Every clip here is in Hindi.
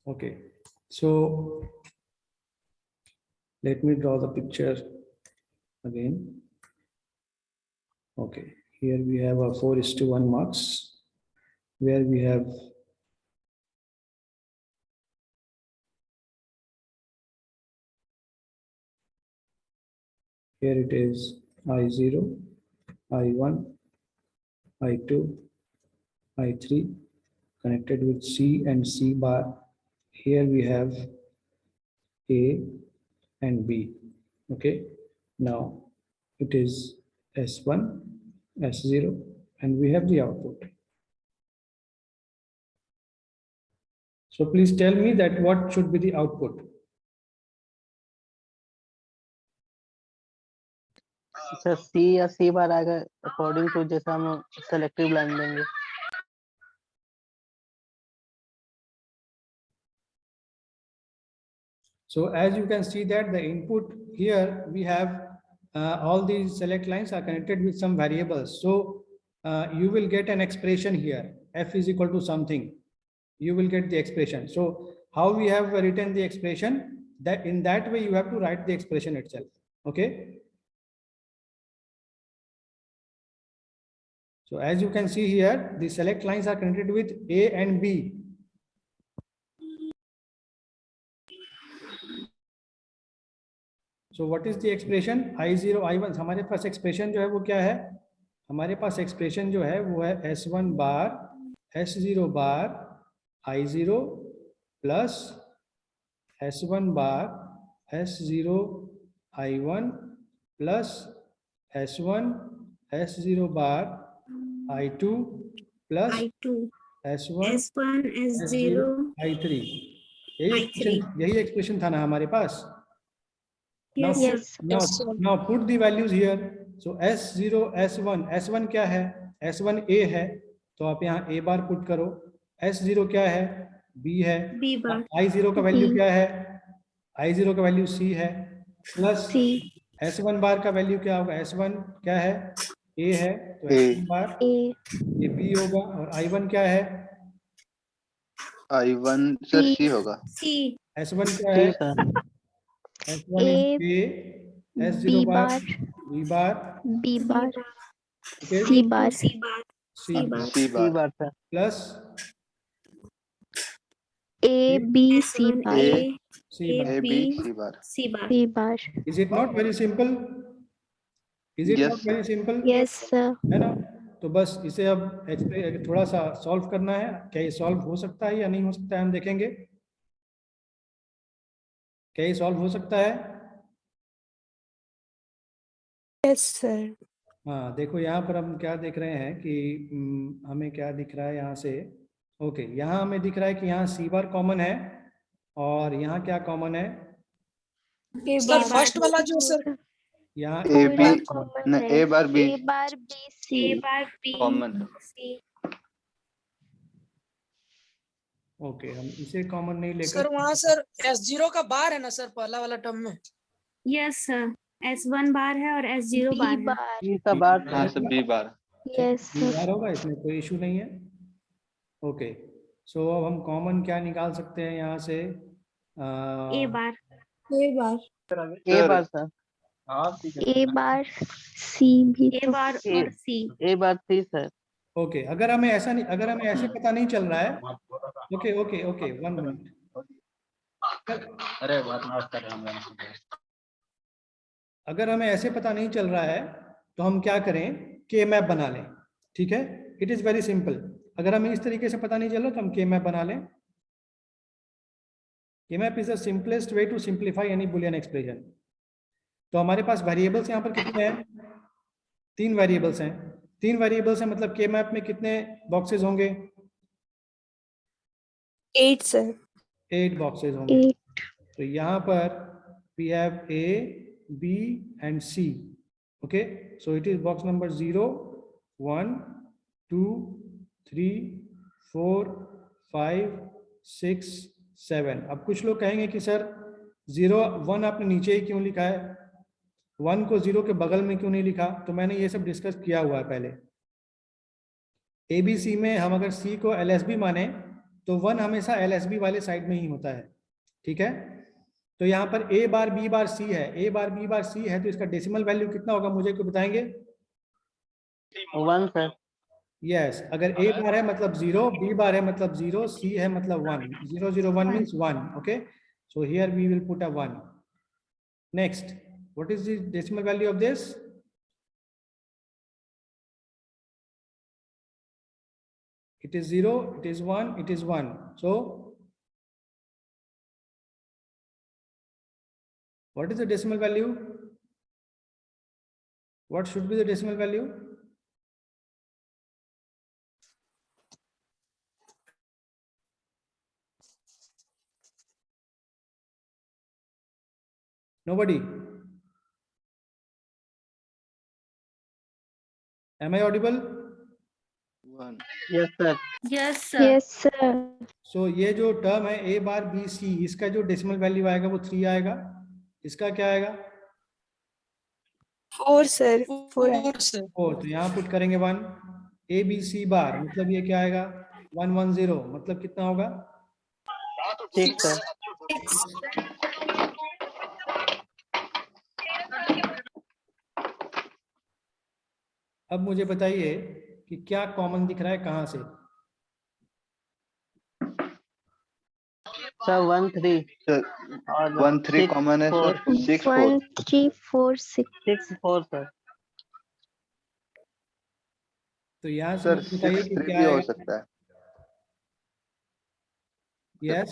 Okay, so let me draw the picture again. Okay, here we have a 4:1 marks, where we have here it is I0, I1, I2, I3 connected with C and C bar. Here we have A and B. Okay, now it is S1, S0, and we have the output. So please tell me that what should be the output. Sir C या सी बार आएगा अकॉर्डिंग टू जैसा हम सेलेक्टिव लाइन देंगे। So as you can see that the input here we have all these select lines are connected with some variables. So you will get an expression here, f is equal to something. You will get the expression. So how we have written the expression, that in that way you have to write the expression itself. Okay. So as you can see here, the select lines are connected with A and B. So what is the expression? I0, I1. हमारे पास expression जो है वो क्या है? हमारे पास expression जो है वो है S1 बार, S0 बार, I0 plus S1 बार, S0, I1 plus S1, S0 बार, I2 plus S1, S0, I3. यही expression था ना हमारे पास? Now put the values here. So S0, S1, S1 क्या है? S1 A है, तो आप यहाँ A बार पुट करो. S0 क्या है? B है. I0 का वैल्यू क्या है? I0 का वैल्यू C है, प्लस S1 बार का वैल्यू क्या होगा? S1 क्या है? A है, तो S1 बार ये B होगा. और I1 क्या है? I1 सर C होगा. S1 क्या है? S1 is A, S0 bar, B bar, okay, C bar plus A, B, C bar. A, B, C bar. Is it not very simple? Is it Yes, not very simple? Yes, sir. है ना? तो बस इसे अब थोड़ा सा सॉल्व करना है. क्या ये सॉल्व हो सकता है या नहीं हो सकता है, हम देखेंगे. क्या ये सॉल्व हो सकता है? Yes, sir. हाँ, देखो यहाँ पर हम क्या देख रहे हैं कि हमें क्या दिख रहा है यहाँ से. ओके, यहाँ हमें दिख रहा है कि यहाँ C बार कॉमन है और यहाँ क्या कॉमन है? सर फर्स्ट वाला जो सर यहाँ A bar B C common. Okay, हम इसे कॉमन नहीं लेकर सर वहाँ सर S0 का बार है ना सर पहला वाला टर्म में. यस सर, S1 बार है और S0 बार है. सी का बार हाँ सर B बार. Yes, B बार होगा, इसमें कोई इशू नहीं है. ओके, सो अब हम कॉमन क्या निकाल सकते हैं यहाँ से? A bar. A bar sir. A bar, C भी. A बार और C. ए बार सी सर. ओके, अगर हमें ऐसे पता नहीं चल रहा है. Okay, 1 minute. अगर हमें ऐसे पता नहीं चल रहा है तो हम क्या करें? के मैप बना लें. ठीक है, इट इज वेरी सिंपल. अगर हमें इस तरीके से पता नहीं चल रहा तो हम के मैप बना लें. K map is the simplest way to simplify any boolean expression. तो हमारे पास वेरिएबल्स यहाँ पर कितने हैं? 3 वेरिएबल्स हैं. 3 वेरिएबल्स हैं, मतलब के मैप में कितने बॉक्सेस होंगे? 8, sir. 8 बॉक्सेस होंगे. तो यहाँ पर we have A, B and C. Okay, so it is box number 0, 1, 2, 3, 4, 5, 6, 7. अब कुछ लोग कहेंगे कि सर 0, 1 आपने नीचे ही क्यों लिखा है? 1 को 0 के बगल में क्यों नहीं लिखा? तो मैंने ये सब डिस्कस किया हुआ है पहले. ABC में हम अगर C को LSB माने तो 1 हमेशा LSB वाले साइड में ही होता है, ठीक है। तो यहाँ पर a bar b bar c है, a bar b bar c है, तो इसका डेसिमल वैल्यू कितना होगा, मुझे को बताएंगे? 1 सर। यस, अगर a बार है मतलब 0, b बार है मतलब 0, c है मतलब 1, 0 0 1 means 1, okay. So here we will put a 1. Next, what is the decimal value of this? It is 0, it is 1, it is 1. So what is the decimal value? What should be the decimal value? Nobody? Am I audible? 1. Yes sir. Yes, sir. Yes, sir. So ये जो टर्म है a बार b c, इसका जो डेसिमल वैल्यू आएगा वो 3 आएगा। इसका क्या आएगा? 4, sir. 4. 4 sir. 4, तो यहाँ पुट करेंगे 1। a b c बार मतलब ये क्या आएगा? 1 1 0, मतलब कितना होगा? 6 सर। अब मुझे बताइए कि क्या कॉमन दिख रहा है कहाँ से? सर 1 3 सर और 1 3 कॉमन है सर, 6 4. 1 3 4 6. 6 4 सर। तो यहाँ से सर मुझे बताइए 6 कि 3 क्या भी हो आएगा? सकता है। यस,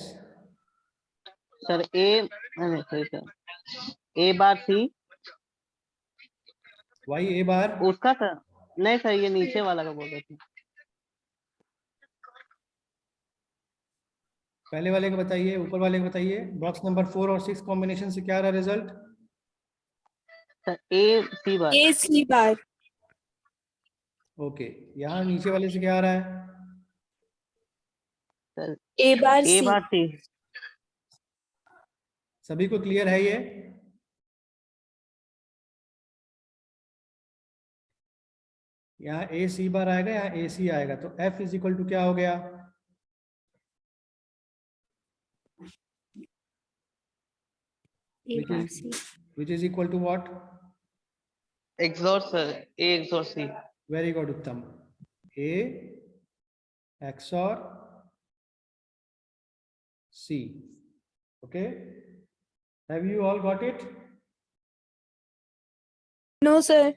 सर ए नहीं सही sir, A bar C Y a bar, उसका सर। नहीं सर, ये नीचे वाला का बोल रहे थे। पहले वाले का बताइए, ऊपर वाले का बताइए। बॉक्स नंबर 4 और 6 कॉम्बिनेशन से क्या आ रहा है result? Sir A C bar. A C bar. Okay, यहाँ नीचे वाले से क्या आ रहा है? Sir A bar A C. Bar C. सभी को क्लियर है ये? यहाँ ए सी बार आएगा, यहाँ ए सी आएगा, तो F इज इक्वल टू क्या हो गया? A Which bar is, C. which is equal to what? XOR sir, A XOR C. Very good, Uttam. A XOR C. Okay. Have you all got it? No, sir.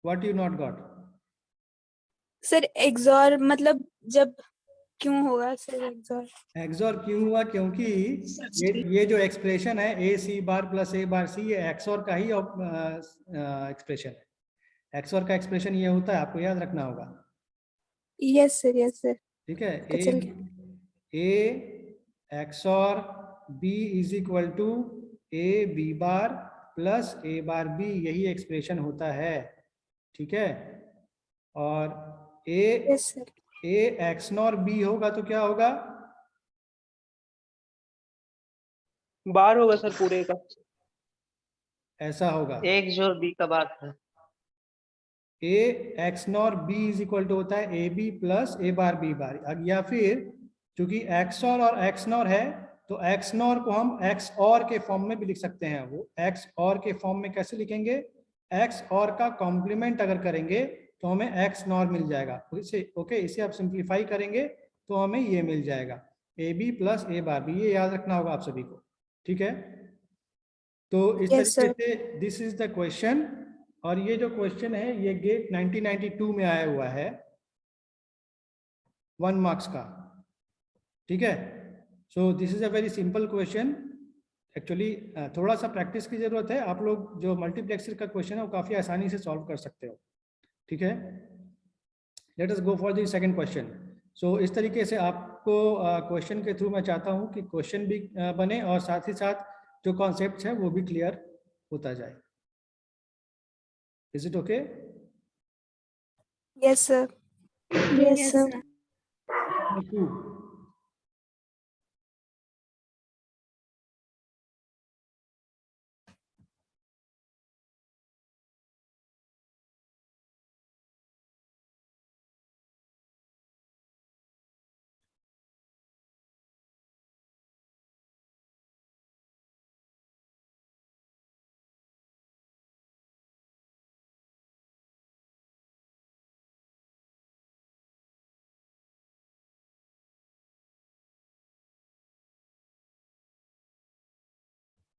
What you not got? Sir, XOR मतलब जब क्यों होगा sir XOR? XOR क्यों हुआ? क्योंकि ये जो एक्सप्रेशन है ए C bar plus A bar सी, ये XOR का ही एक्सप्रेशन है। XOR का एक्सप्रेशन ये होता है, आपको याद रखना होगा। Yes, sir. Yes, sir. ठीक है, चल A XOR B is equal to A B bar plus A bar B, यही एक्सप्रेशन होता है, ठीक है। और Yes, sir. ए XNOR B होगा तो क्या होगा? बार होगा सर पूरे का। ऐसा होगा, एक जोड़ बी का बार है। A XNOR B is equal to होता है A B plus A bar B bar, या फिर चूंकि XOR और XNOR है तो XNOR को हम XOR के फॉर्म में भी लिख सकते हैं। वो XOR के फॉर्म में कैसे लिखेंगे? XOR का कॉम्प्लीमेंट अगर करेंगे तो हमें XNOR मिल जाएगा। इसे ओके, इसे आप सिंप्लीफाई करेंगे तो हमें ये मिल जाएगा A B plus A bar B, ये याद रखना होगा आप सभी को, ठीक है। तो इस Yes, तरीके sir. से दिस इज द क्वेश्चन, और ये जो क्वेश्चन है ये गेट 1992 में आया हुआ है, 1 मार्क्स का, ठीक है। So this is a very simple question. Actually थोड़ा सा प्रैक्टिस की जरूरत है। आप लोग जो मल्टीप्लेक्सर का क्वेश्चन है वो काफी आसानी से सॉल्व कर सकते हो, ठीक है। Let us go for the second question. So इस तरीके से आपको क्वेश्चन के थ्रू मैं चाहता हूँ कि क्वेश्चन भी बने और साथ ही साथ जो कॉन्सेप्ट है वो भी क्लियर होता जाए। Is it okay? Yes, sir. Yes, Yes, sir. sir.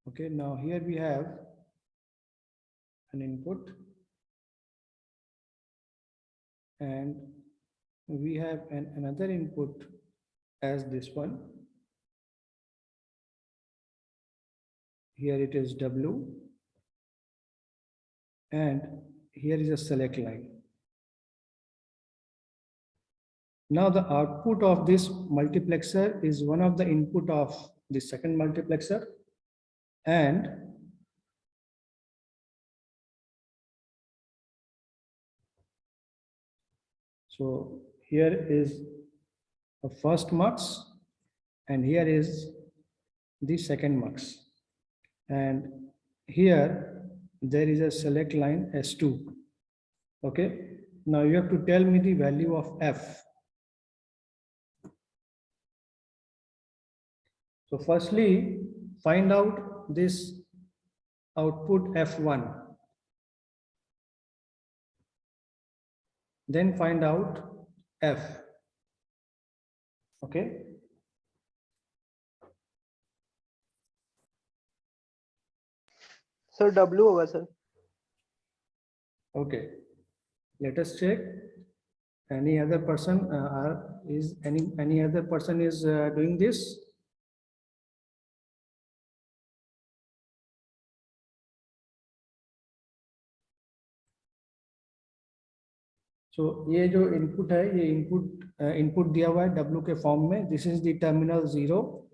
Okay, now here we have an input and we have another input as this one. Here it is W and here is a select line. Now the output of this multiplexer is one of the input of the second multiplexer, and so here is the first mux and here is the second mux, and here there is a select line S2. Okay, now you have to tell me the value of F. So firstly, find out this output F1. Then find out F. Okay. Sir W होगा sir. Okay. Let us check. Any other person is any other person is doing this? So ये जो इनपुट है ये इनपुट दिया हुआ है W के फॉर्म में. This is the terminal 0.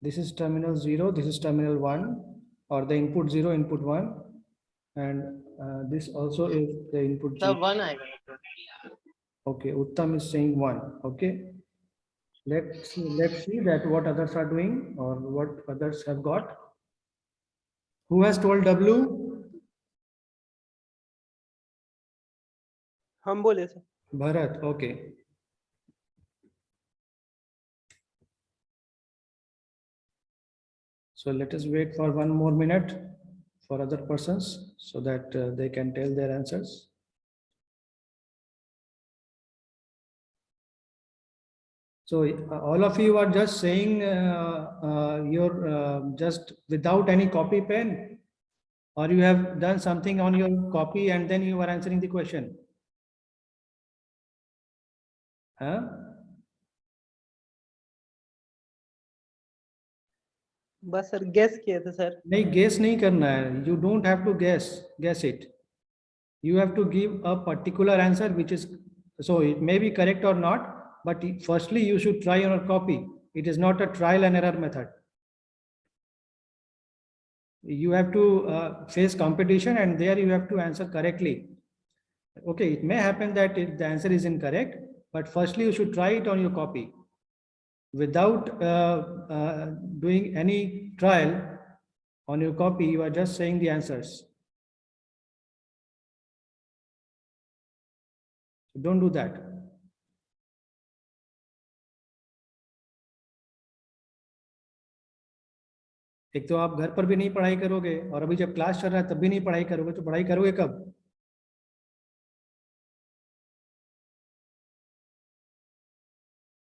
This is terminal 0. This is terminal 1, or the input 0, input 1, and this also is the input 0. 1 आएगा. Okay, Uttam is saying 1. Okay, let's see that what others are doing or what others have got. Who has told W? हम बोले sir. Bharat. Okay. So let us wait for 1 more minute for other persons so that they can tell their answers. So all of you are just saying your just without any copy pen, or you have done something on your copy and then you are answering the question. Huh? बस सर गेस किए थे सर. नहीं, guess नहीं करना है. You don't have to guess it. You have to give a particular answer which is, so it may be correct or not, but firstly you should try on a copy. It is not a trial and error method. You have to face competition and there you have to answer correctly. Okay, it may happen that the answer is incorrect, but firstly you should try it on your copy. Without doing any trial on your copy, you are just saying the answers. So don't do that. एक तो आप घर पर भी नहीं पढ़ाई करोगे और अभी जब क्लास चल रहा है तब भी नहीं पढ़ाई करोगे, तो पढ़ाई करोगे कब?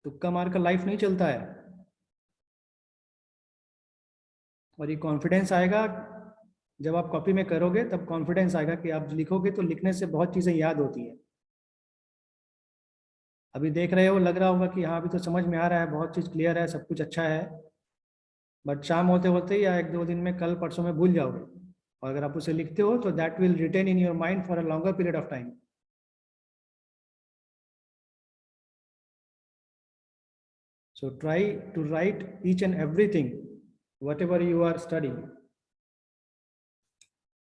तुक्का मार कर लाइफ नहीं चलता है. और ये कॉन्फिडेंस आएगा जब आप कॉपी में करोगे, तब कॉन्फिडेंस आएगा कि आप लिखोगे तो लिखने से बहुत चीजें याद होती है. अभी देख रहे हो, लग रहा होगा कि हाँ अभी तो समझ में आ रहा है, बहुत चीज क्लियर है, सब कुछ अच्छा है, बट शाम होते होते या 1-2 दिन में, कल परसों में भूल जाओगे. और अगर आप उसे लिखते हो तो that will retain in your mind for a longer period of time. So try to write each and everything, whatever you are studying.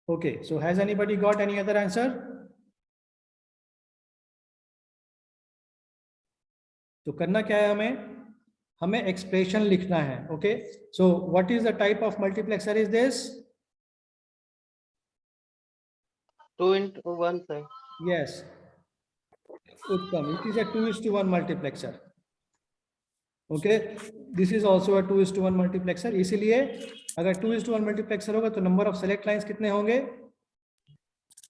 Okay, so has anybody got any other answer? तो करना क्या है हमें एक्सप्रेशन लिखना है. Okay, so what is the type of multiplexer is this? 2 into 1 sir. Yes, Uttam, it is a 2:1 multiplexer. Okay, this is also a 2:1 multiplexer. इसीलिए अगर 2:1 मल्टीप्लेक्सर होगा तो नंबर ऑफ सेलेक्ट लाइंस कितने होंगे?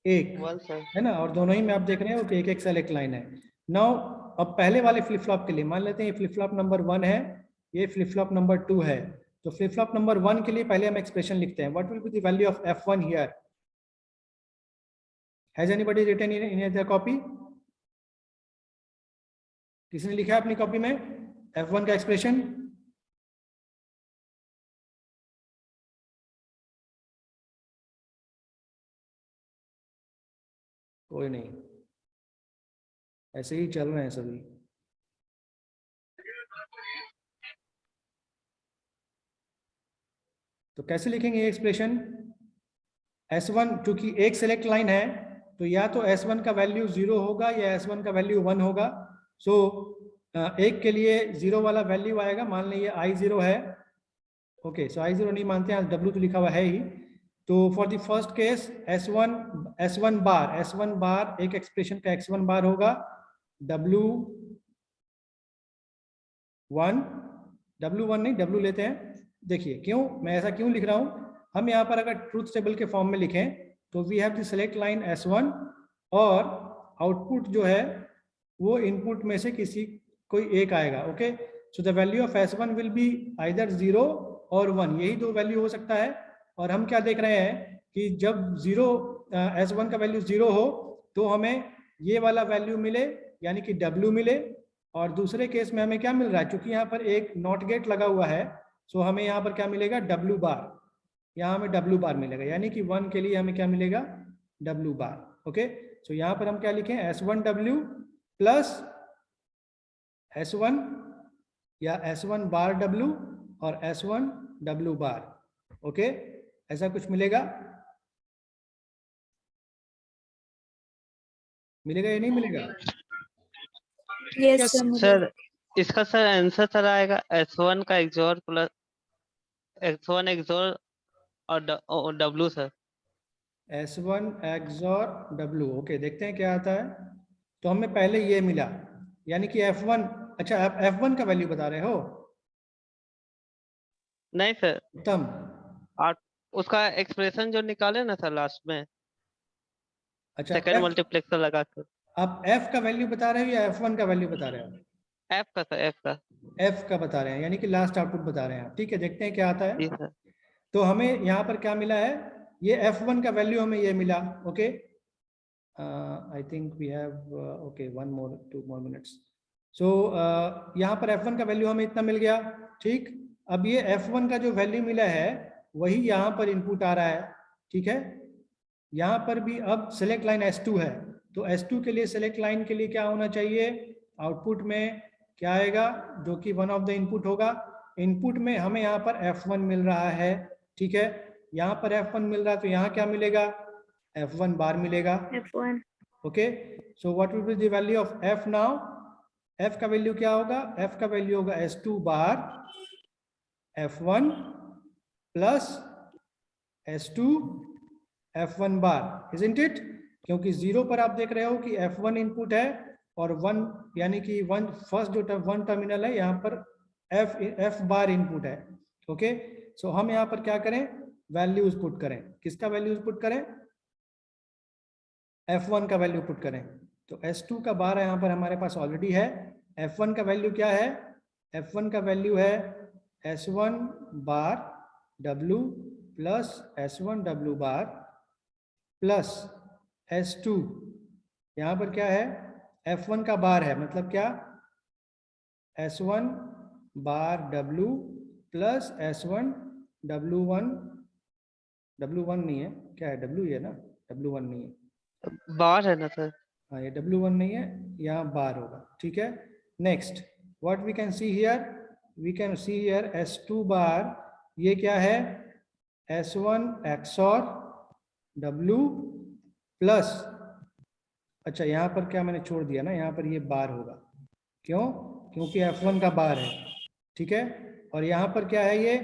1 है ना, और दोनों ही में आप देख रहे हो कि एक सेलेक्ट लाइन है. नाउ अब पहले वाले फ्लिप फ्लॉप के लिए मान लेते हैं ये फ्लिप फ्लॉप नंबर 1 है, ये फ्लिप फ्लॉप नंबर 2 है. तो फ्लिप फ्लॉप नंबर 1 के लिए पहले हम एक्सप्रेशन लिखते हैं. What will be the value of F1 here? Has anybody written in their copy? किसने लिखा है अपनी कॉपी में F1 का एक्सप्रेशन? कोई नहीं, ऐसे ही चल रहे हैं सभी. तो कैसे लिखेंगे ये एक्सप्रेशन? S1 चूंकि एक सेलेक्ट लाइन है तो या तो S1 का वैल्यू 0 होगा या S1 का वैल्यू 1 होगा. सो एक के लिए 0 वाला वैल्यू आएगा. मान लीजिए I0 है. ओके, सो I0 नहीं मानते हैं, W तो लिखा हुआ है ही. तो for the first case S1 बार एक एक्सप्रेशन का X1 बार होगा W1 नहीं, W लेते हैं. देखिए क्यों मैं ऐसा क्यों लिख रहा हूं. हम यहाँ पर अगर ट्रूथ टेबल के फॉर्म में लिखें तो we have to select line S1 और आउटपुट जो है वो इनपुट में से कोई एक आएगा. Okay, so the value of S1 will be either 0 और 1, यही दो वैल्यू हो सकता है. और हम क्या देख रहे हैं कि जब S1 का वैल्यू 0 हो तो हमें ये वाला वैल्यू मिले यानी कि W मिले. और दूसरे केस में हमें क्या मिल रहा है, क्योंकि यहाँ पर एक नॉट गेट लगा हुआ है, सो हमें यहाँ पर क्या मिलेगा W बार. यहाँ हमें W बार मिलेगा यानी कि 1 के लिए हमें क्या मिलेगा W बार. ओके, सो यहाँ पर हम क्या लिखें S1W प्लस S1 या S1 बार W और S1 W बार. ओके, ऐसा कुछ मिलेगा या नहीं मिलेगा? Yes Yes, sir. सर इसका सर आंसर सर आएगा S1 का XOR प्लस X1 XOR और W sir. S1 XOR W. Okay, देखते हैं क्या आता है. तो हमें पहले ये मिला यानी कि F1. अच्छा, आप F1 का वैल्यू बता रहे हो? नहीं सर, उत्तम, उसका एक्सप्रेशन जो निकाले ना सर लास्ट में, अच्छा सेकंड F, मल्टीप्लेक्सर लगा कर. आप F का वैल्यू बता रहे हो या F1 का वैल्यू बता रहे हो? F का सर, F का. F का बता रहे हैं यानी कि लास्ट आउटपुट बता रहे हैं आप. ठीक है, देखते हैं क्या आता जी है. सर. तो हमें यहाँ पर क्या मिला है, ये F1 का वैल्यू हमें ये मिला. Okay, I think we have okay 2 more minutes. सो यहाँ पर F1 का वैल्यू हमें इतना मिल गया. ठीक, अब ये F1 का जो वैल्यू मिला है वही यहाँ पर इनपुट आ रहा है. ठीक है, यहाँ पर भी अब सेलेक्ट लाइन S2 है, तो S2 के लिए सेलेक्ट लाइन के लिए क्या होना चाहिए, आउटपुट में क्या आएगा जो कि वन ऑफ द इनपुट होगा. इनपुट में हमें यहाँ पर F1 मिल रहा है. ठीक है, यहाँ पर F1 मिल रहा है तो यहाँ क्या मिलेगा, F1 बार मिलेगा. F1. Okay, so what will be the value of F now? F का वैल्यू क्या होगा, F का वैल्यू होगा S2 bar F1 plus S2 F1 bar. Isn't it? क्योंकि 0 पर आप देख रहे हो कि F1 इनपुट है और 1 यानी कि 1 फर्स्ट जो 1 टर्मिनल है यहाँ पर F बार इनपुट है. ओके, सो हम यहाँ पर क्या करें, वैल्यूज पुट करें. किसका वैल्यूज पुट करें? F1 का वैल्यू पुट करें. तो S2 का बार यहाँ पर हमारे पास ऑलरेडी है. F1 का वैल्यू क्या है, F1 का वैल्यू है S1 बार W प्लस S1 W बार प्लस S2. यहाँ पर क्या है, F1 का बार है, मतलब क्या, S1 बार W प्लस S1 W1 नहीं है, क्या है, W है ना, W1 नहीं है, बार है ना सर. हाँ ये W1 नहीं है, यहाँ बार होगा. ठीक है, next what we can see here, we can see here S2 bar, ये क्या है, S1 XOR W प्लस, अच्छा यहाँ पर क्या मैंने छोड़ दिया ना, यहाँ पर ये बार होगा. क्यों? क्योंकि F1 का बार है. ठीक है, और यहाँ पर क्या है, ये